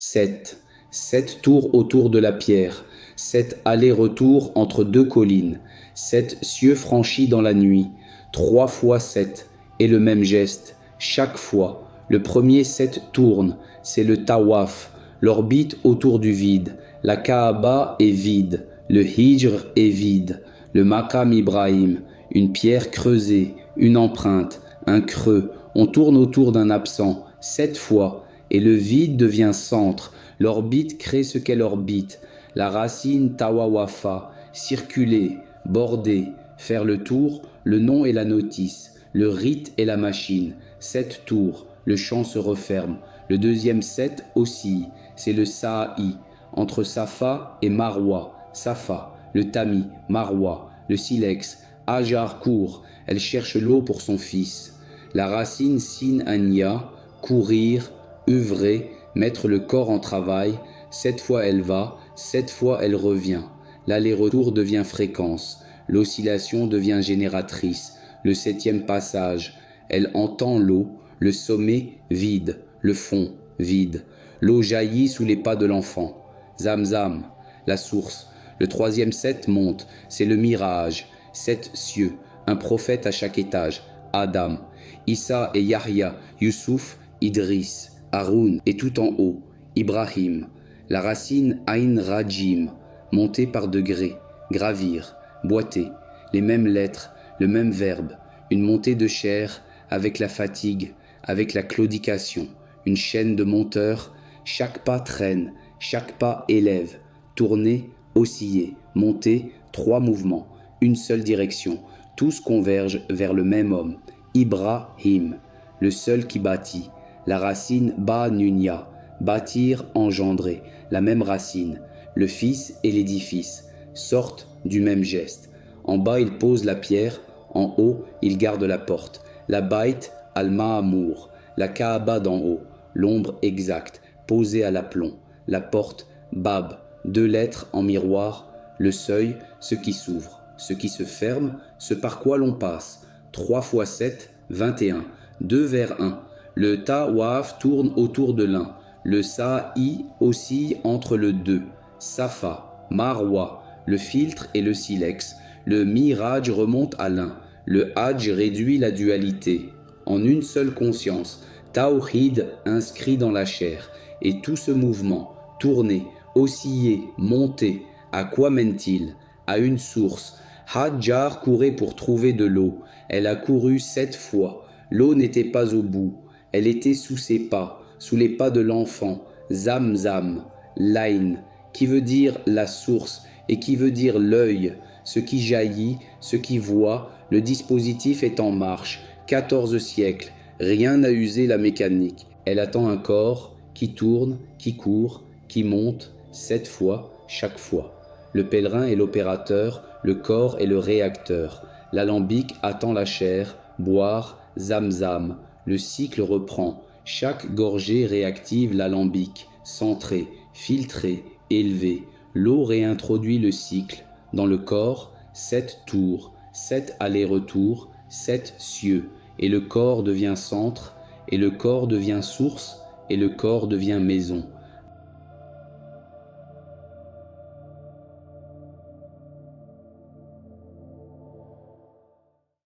7. 7 tours autour de la pierre, 7 allers-retours entre deux collines, 7 cieux franchis dans la nuit, 3 fois 7, et le même geste, chaque fois. Le premier 7 tourne, c'est le tawaf, l'orbite autour du vide. La Kaaba est vide, le Hijr est vide, le Maqam Ibrahim, une pierre creusée, une empreinte, un creux. On tourne autour d'un absent, 7 fois, et le vide devient centre. L'orbite crée ce qu'elle orbite. La racine tawawafa, circuler, border, faire le tour, le nom et la notice, le rite et la machine. 7 tours, le champ se referme. Le deuxième 7 oscille, c'est le sa'i, entre Safa et Marwa. Safa, le tami, Marwa, le silex. Hajar court, elle cherche l'eau pour son fils. La racine sin anya, courir, œuvrer, mettre le corps en travail. 7 fois elle va, 7 fois elle revient. L'aller-retour devient fréquence, l'oscillation devient génératrice. Le 7e passage, elle entend l'eau, le sommet vide, le fond vide. L'eau jaillit sous les pas de l'enfant. Zamzam, la source. Le 3e 7 monte, c'est le mirage. 7 cieux, un prophète à chaque étage. Adam, Issa et Yahya, Youssouf, Idriss, Haroun et tout en haut, Ibrahim. La racine Ain Rajim, montée par degrés, gravir, boiter, les mêmes lettres, le même verbe, une montée de chair avec la fatigue, avec la claudication, une chaîne de monteurs, chaque pas traîne, chaque pas élève, tourner, osciller, monter, 3 mouvements, une seule direction, tous convergent vers le même homme, Ibrahim, le seul qui bâtit. La racine Ba-Nunya, bâtir, engendrer, la même racine. Le fils et l'édifice sortent du même geste. En bas, il pose la pierre, en haut, il garde la porte. La Baït al-Ma'amour, la Kaaba d'en haut, l'ombre exacte, posée à l'aplomb. La porte Bab, 2 lettres en miroir. Le seuil, ce qui s'ouvre, ce qui se ferme, ce par quoi l'on passe. 3 fois 7, 21, 2 vers 1. Le tawaf tourne autour de l'un. Le sa'i oscille entre le 2. Safa, Marwa, le filtre et le silex. Le miraj remonte à l'un. Le hajj réduit la dualité en une seule conscience. Tawhid inscrit dans la chair. Et tout ce mouvement, tourner, osciller, monter, à quoi mène-t-il? À une source. Hajar courait pour trouver de l'eau. Elle a couru 7 fois. L'eau n'était pas au bout. Elle était sous ses pas, sous les pas de l'enfant. Zamzam, Lain, qui veut dire la source et qui veut dire l'œil, ce qui jaillit, ce qui voit. Le dispositif est en marche. 14 siècles, rien n'a usé la mécanique. Elle attend un corps qui tourne, qui court, qui monte 7 fois, chaque fois. Le pèlerin est l'opérateur, le corps est le réacteur. L'alambic attend la chair, boire, zamzam. Le cycle reprend. Chaque gorgée réactive l'alambic, centré, filtré, élevé. L'eau réintroduit le cycle. Dans le corps, 7 tours, 7 allers-retours, 7 cieux. Et le corps devient centre, et le corps devient source, et le corps devient maison.